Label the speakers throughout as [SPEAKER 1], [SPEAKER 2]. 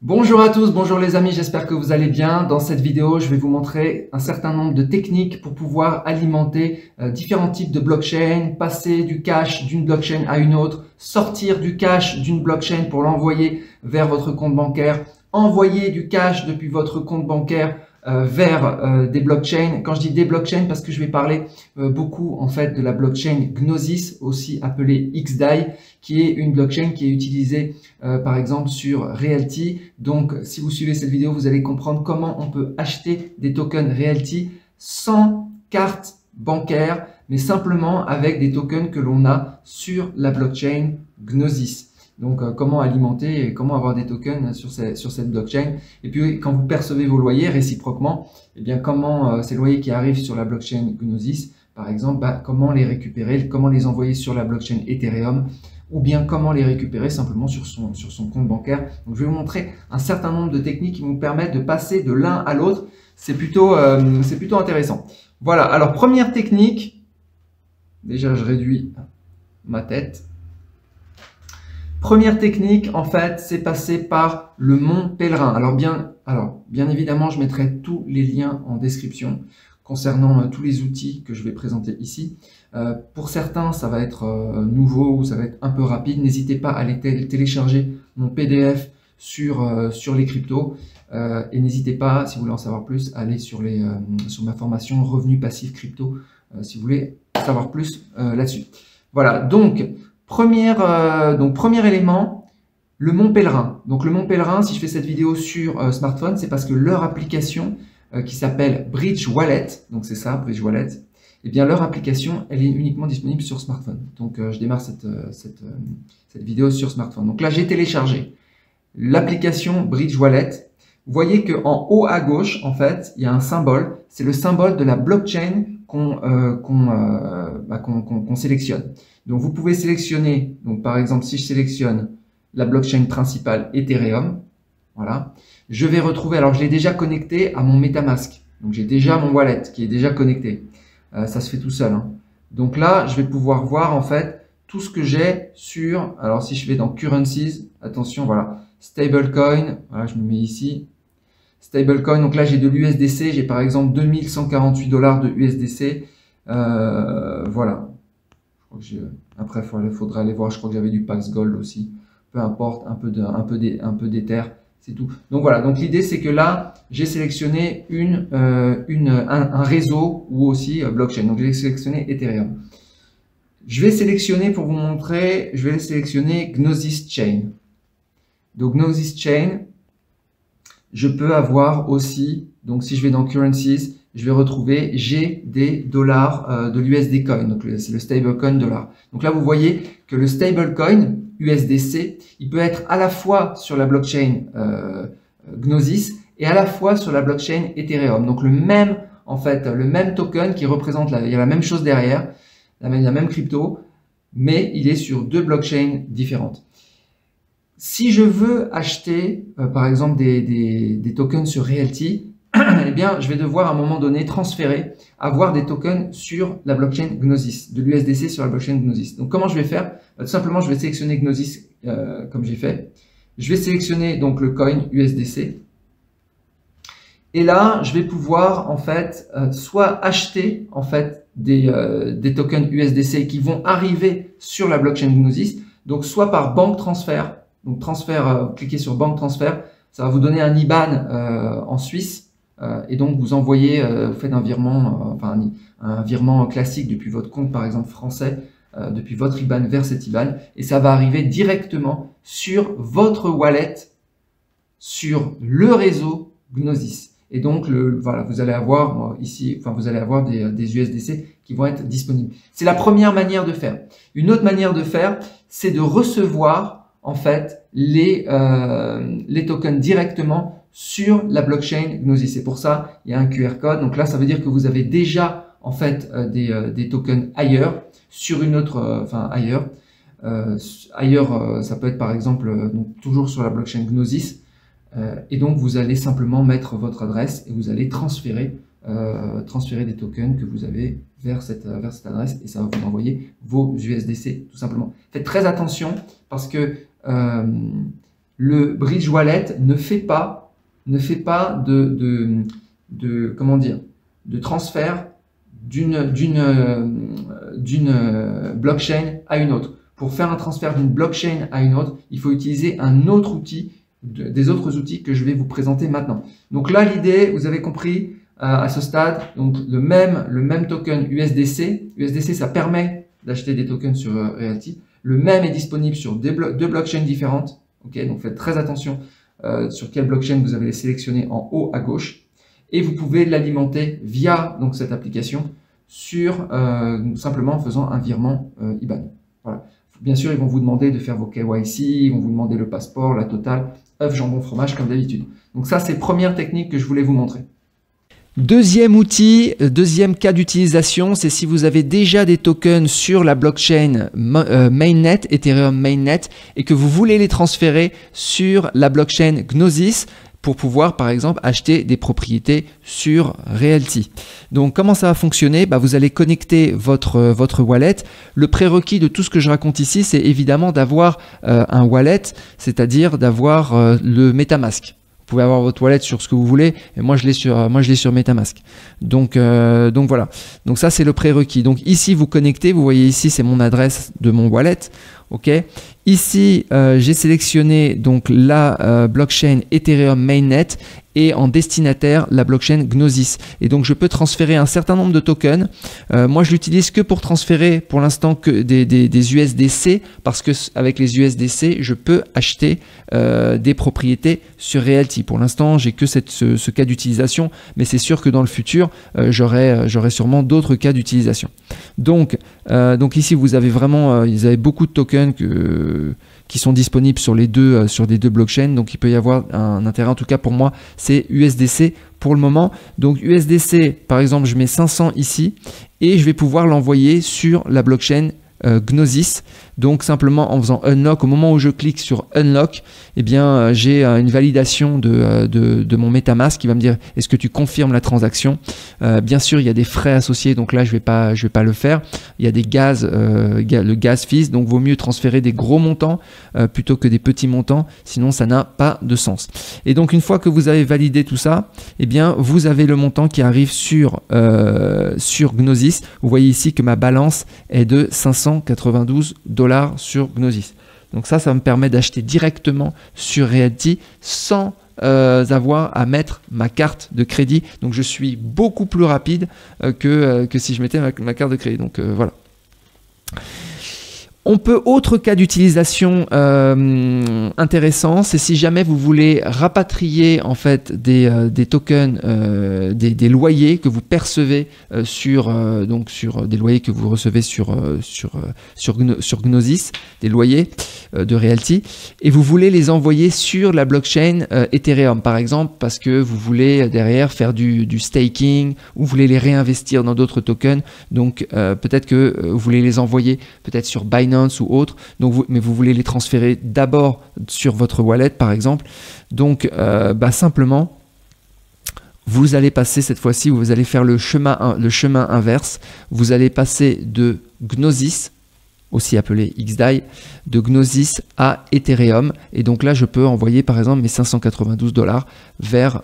[SPEAKER 1] Bonjour à tous, bonjour les amis, j'espère que vous allez bien. Dans cette vidéo, je vais vous montrer un certain nombre de techniques pour pouvoir alimenter différents types de blockchain, passer du cash d'une blockchain à une autre, sortir du cash d'une blockchain pour l'envoyer vers votre compte bancaire, envoyer du cash depuis votre compte bancaire vers des blockchains. Quand je dis des blockchains, parce que je vais parler beaucoup en fait de la blockchain Gnosis, aussi appelée XDAI, qui est une blockchain qui est utilisée par exemple sur Realty. Donc si vous suivez cette vidéo, vous allez comprendre comment on peut acheter des tokens Realty sans carte bancaire, mais simplement avec des tokens que l'on a sur la blockchain Gnosis. Donc, comment alimenter et comment avoir des tokens sur cette blockchain. Et puis, quand vous percevez vos loyers réciproquement, eh bien, comment ces loyers qui arrivent sur la blockchain Gnosis, par exemple, comment les récupérer, comment les envoyer sur la blockchain Ethereum, ou bien comment les récupérer simplement sur son compte bancaire. Donc, je vais vous montrer un certain nombre de techniques qui vous permettent de passer de l'un à l'autre. C'est plutôt intéressant. Voilà. Alors, première technique. Déjà, je réduis ma tête. Première technique, en fait, c'est passer par le Mont Pèlerin. Alors bien évidemment, je mettrai tous les liens en description concernant tous les outils que je vais présenter ici. Pour certains, ça va être nouveau ou ça va être un peu rapide. N'hésitez pas à aller télécharger mon PDF sur les cryptos. Et n'hésitez pas, si vous voulez en savoir plus, à aller sur ma formation Revenus Passifs Crypto, si vous voulez savoir plus là-dessus. Voilà, donc premier élément, le Mont Pèlerin. Donc le Mont Pèlerin, si je fais cette vidéo sur smartphone, c'est parce que leur application qui s'appelle Bridge Wallet, donc c'est ça, Bridge Wallet, eh bien leur application, elle est uniquement disponible sur smartphone. Donc je démarre cette vidéo sur smartphone. Donc là, j'ai téléchargé l'application Bridge Wallet. Vous voyez qu'en haut à gauche, en fait, il y a un symbole. C'est le symbole de la blockchain qu'on sélectionne. Donc, vous pouvez sélectionner, donc par exemple, si je sélectionne la blockchain principale Ethereum, voilà, je vais retrouver, alors je l'ai déjà connecté à mon MetaMask. Donc, j'ai déjà mon wallet qui est déjà connecté. Ça se fait tout seul, hein. Donc là, je vais pouvoir voir en fait tout ce que j'ai sur, alors si je vais dans Currencies, attention, voilà, Stablecoin, voilà, je me mets ici. Stablecoin, donc là j'ai de l'USDC, j'ai par exemple 2148 $ de USDC. Voilà. Après, il faudra aller voir, je crois que j'avais du Pax Gold aussi. Peu importe, un peu d'Ether, c'est tout. Donc voilà, donc l'idée c'est que là, j'ai sélectionné un réseau ou aussi blockchain. Donc j'ai sélectionné Ethereum. Je vais sélectionner, pour vous montrer, je vais sélectionner Gnosis Chain. Donc Gnosis Chain, je peux avoir aussi, donc si je vais dans Currencies, je vais retrouver, j'ai des dollars de l'USD Coin, donc c'est le stablecoin dollar. Donc là, vous voyez que le stablecoin USDC, il peut être à la fois sur la blockchain Gnosis et à la fois sur la blockchain Ethereum. Donc le même token qui représente, il y a la même chose derrière, la même crypto, mais il est sur deux blockchains différentes. Si je veux acheter, par exemple, des tokens sur Realty, eh bien, je vais devoir à un moment donné transférer, avoir des tokens sur la blockchain Gnosis, de l'USDC sur la blockchain Gnosis. Donc, comment je vais faire? Tout simplement, je vais sélectionner Gnosis comme j'ai fait. Je vais sélectionner donc le coin USDC. Et là, je vais pouvoir en fait soit acheter en fait des tokens USDC qui vont arriver sur la blockchain Gnosis, donc soit par banque transfert. Donc cliquez sur banque transfert, ça va vous donner un IBAN en Suisse et donc vous envoyez, vous faites un virement, un virement classique depuis votre compte par exemple français, depuis votre IBAN vers cet IBAN et ça va arriver directement sur votre wallet, sur le réseau Gnosis. Et donc voilà, vous allez avoir ici, vous allez avoir des USDC qui vont être disponibles. C'est la première manière de faire. Une autre manière de faire, c'est de recevoir en fait les tokens directement sur la blockchain Gnosis. C'est pour ça il y a un QR code. Donc là, ça veut dire que vous avez déjà en fait des tokens ailleurs sur une autre, ailleurs, ça peut être par exemple donc, toujours sur la blockchain Gnosis. Et donc vous allez simplement mettre votre adresse et vous allez transférer des tokens que vous avez vers cette adresse et ça va vous envoyer vos USDC tout simplement. Faites très attention parce que le Bridge Wallet ne fait pas comment dire, de transfert d'une blockchain à une autre. Pour faire un transfert d'une blockchain à une autre, il faut utiliser un autre outil, des autres outils que je vais vous présenter maintenant. Donc là, l'idée, vous avez compris à ce stade, donc le même token USDC. USDC, ça permet d'acheter des tokens sur Realty. Le même est disponible sur deux blockchains différentes. Ok, donc faites très attention sur quelle blockchain vous avez les sélectionner en haut à gauche. Et vous pouvez l'alimenter via donc cette application sur simplement en faisant un virement IBAN. Voilà. Bien sûr, ils vont vous demander de faire vos KYC, ils vont vous demander le passeport, la totale, œuf, jambon, fromage comme d'habitude. Donc ça, c'est première technique que je voulais vous montrer. Deuxième outil, deuxième cas d'utilisation, c'est si vous avez déjà des tokens sur la blockchain Mainnet, Ethereum Mainnet, et que vous voulez les transférer sur la blockchain Gnosis pour pouvoir, par exemple, acheter des propriétés sur Realty. Donc, comment ça va fonctionner? Vous allez connecter votre wallet. Le prérequis de tout ce que je raconte ici, c'est évidemment d'avoir un wallet, c'est-à-dire d'avoir le MetaMask. Vous pouvez avoir votre wallet sur ce que vous voulez, et moi je l'ai sur MetaMask. Donc voilà. Donc ça c'est le prérequis. Donc ici vous connectez, vous voyez ici c'est mon adresse de mon wallet. Ok. Ici j'ai sélectionné donc la blockchain Ethereum Mainnet et en destinataire la blockchain Gnosis. Et donc je peux transférer un certain nombre de tokens. Moi je l'utilise que pour transférer pour l'instant que des USDC, parce que avec les USDC je peux acheter des propriétés sur Realty. Pour l'instant j'ai que ce cas d'utilisation, mais c'est sûr que dans le futur j'aurai sûrement d'autres cas d'utilisation. Donc ici vous avez vraiment vous avez beaucoup de tokens qui sont disponibles sur les deux blockchains, donc il peut y avoir un intérêt. En tout cas pour moi c'est USDC pour le moment. Donc USDC par exemple je mets 500 ici et je vais pouvoir l'envoyer sur la blockchain Gnosis. Donc simplement en faisant unlock, au moment où je clique sur unlock, eh bien j'ai une validation de mon MetaMask qui va me dire est-ce que tu confirmes la transaction. Bien sûr il y a des frais associés, donc là je vais pas le faire. Il y a des le gas fees, donc vaut mieux transférer des gros montants plutôt que des petits montants, sinon ça n'a pas de sens. Et donc une fois que vous avez validé tout ça, eh bien vous avez le montant qui arrive sur Gnosis. Vous voyez ici que ma balance est de 592 $ sur Gnosis. Donc ça me permet d'acheter directement sur Realty sans avoir à mettre ma carte de crédit. Donc je suis beaucoup plus rapide que si je mettais ma carte de crédit. Donc voilà. On peut, autre cas d'utilisation intéressant, c'est si jamais vous voulez rapatrier en fait des tokens, des loyers que vous percevez sur des loyers que vous recevez sur Gnosis, des loyers de Realty, et vous voulez les envoyer sur la blockchain Ethereum par exemple, parce que vous voulez derrière faire du staking ou vous voulez les réinvestir dans d'autres tokens. Donc peut-être que vous voulez les envoyer peut-être sur Binance ou autre, mais vous voulez les transférer d'abord sur votre wallet par exemple. Donc simplement vous allez passer cette fois-ci, vous allez faire le chemin inverse. Vous allez passer de Gnosis, aussi appelé XDAI, de Gnosis à Ethereum, et donc là je peux envoyer par exemple mes 592 $ vers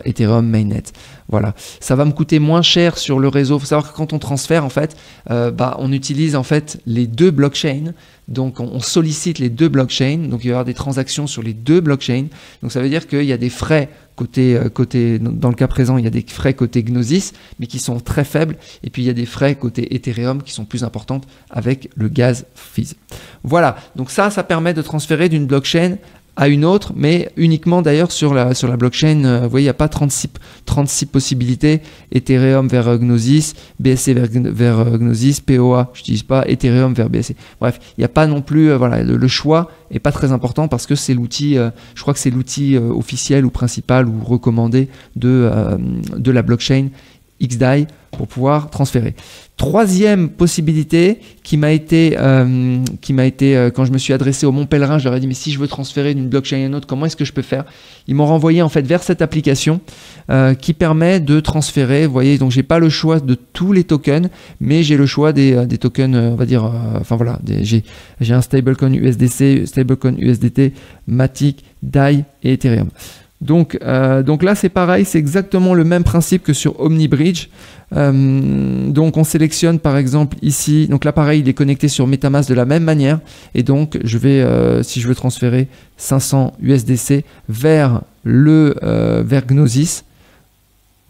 [SPEAKER 1] Ethereum Mainnet. Voilà, ça va me coûter moins cher sur le réseau. Il faut savoir que quand on transfère en fait, on utilise en fait les deux blockchains. Donc on sollicite les deux blockchains, donc il va y avoir des transactions sur les deux blockchains. Donc ça veut dire qu'il y a des frais côté, dans le cas présent, il y a des frais côté Gnosis, mais qui sont très faibles. Et puis il y a des frais côté Ethereum qui sont plus importantes avec le gas fees. Voilà, donc ça permet de transférer d'une blockchain à une autre, mais uniquement d'ailleurs sur la blockchain. Vous voyez, il n'y a pas 36 possibilités. Ethereum vers Gnosis, BSC vers Gnosis, POA, je n'utilise pas, Ethereum vers BSC. Bref, il n'y a pas non plus, voilà, le choix n'est pas très important parce que c'est l'outil, je crois que c'est l'outil officiel ou principal ou recommandé de la blockchain XDAI pour pouvoir transférer. Troisième possibilité qui m'a été quand je me suis adressé au Mon Pèlerin, je leur ai dit mais si je veux transférer d'une blockchain à une autre, comment est-ce que je peux faire? Ils m'ont renvoyé en fait vers cette application qui permet de transférer. Vous voyez, donc j'ai pas le choix de tous les tokens, mais j'ai le choix des tokens, on va dire, enfin voilà, j'ai un stablecoin USDC, stablecoin USDT, Matic, DAI et Ethereum. Donc là c'est pareil, c'est exactement le même principe que sur OmniBridge. Donc on sélectionne par exemple ici, donc là pareil il est connecté sur MetaMask de la même manière, et donc je vais, si je veux transférer 500 USDC vers Gnosis,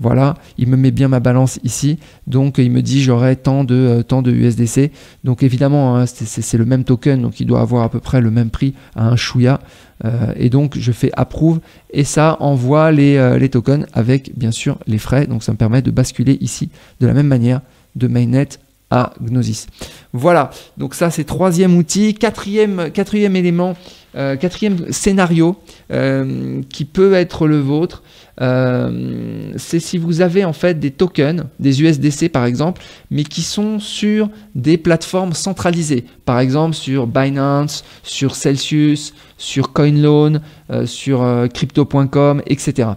[SPEAKER 1] voilà, il me met bien ma balance ici, donc il me dit j'aurai tant de USDC, donc évidemment hein, c'est le même token, donc il doit avoir à peu près le même prix à un chouïa, et donc je fais approve, et ça envoie les tokens avec bien sûr les frais, donc ça me permet de basculer ici de la même manière de mainnet à Gnosis. Voilà, donc ça c'est troisième outil. Quatrième élément, quatrième scénario qui peut être le vôtre, c'est si vous avez en fait des tokens, des USDC par exemple, mais qui sont sur des plateformes centralisées, par exemple sur Binance, sur Celsius, sur CoinLoan, sur Crypto.com, etc.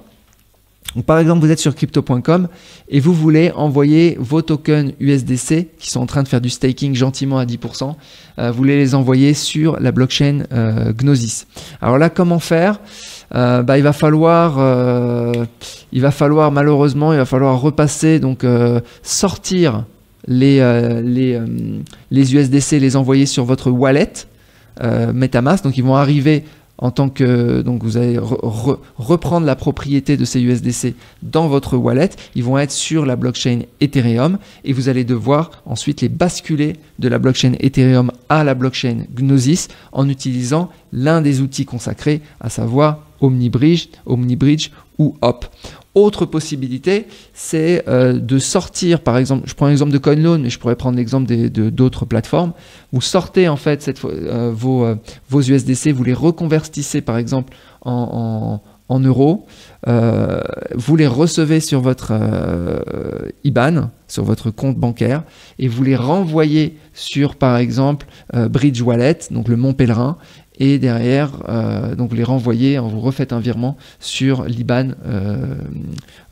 [SPEAKER 1] Donc, par exemple, vous êtes sur Crypto.com et vous voulez envoyer vos tokens USDC qui sont en train de faire du staking gentiment à 10%, vous voulez les envoyer sur la blockchain Gnosis. Alors là, comment faire? Il va falloir malheureusement, il va falloir repasser, donc sortir les USDC, les envoyer sur votre wallet MetaMask. Donc ils vont arriver en tant que, donc vous allez reprendre la propriété de ces USDC dans votre wallet, ils vont être sur la blockchain Ethereum et vous allez devoir ensuite les basculer de la blockchain Ethereum à la blockchain Gnosis en utilisant l'un des outils consacrés, à savoir OmniBridge ou Hop. Autre possibilité, c'est de sortir, par exemple, je prends l'exemple de CoinLoan, mais je pourrais prendre l'exemple d'autres plateformes. Vous sortez en fait vos USDC, vous les reconvertissez par exemple en euros, vous les recevez sur votre IBAN, sur votre compte bancaire, et vous les renvoyez sur par exemple Bridge Wallet, donc le Mon Pèlerin, et derrière, donc vous les renvoyez, vous refaites un virement sur l'IBAN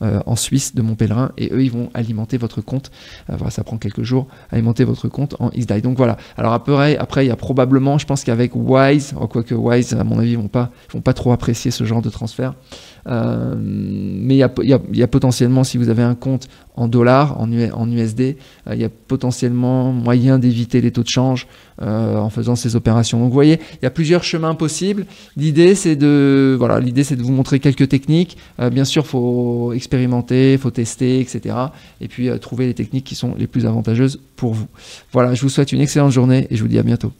[SPEAKER 1] en Suisse de Mon Pèlerin, et eux ils vont alimenter votre compte. Voilà, ça prend quelques jours, alimenter votre compte en XDAI. Donc voilà. Alors après il y a probablement, je pense qu'avec Wise, quoique Wise à mon avis ils vont pas trop apprécier ce genre de transfert. Mais il y a potentiellement, si vous avez un compte en dollars, en USD, il y a potentiellement moyen d'éviter les taux de change en faisant ces opérations. Donc vous voyez, il y a plusieurs chemins possibles. L'idée c'est de vous montrer quelques techniques. Bien sûr, faut expérimenter, faut tester, etc. Et puis trouver les techniques qui sont les plus avantageuses pour vous. Voilà, je vous souhaite une excellente journée et je vous dis à bientôt.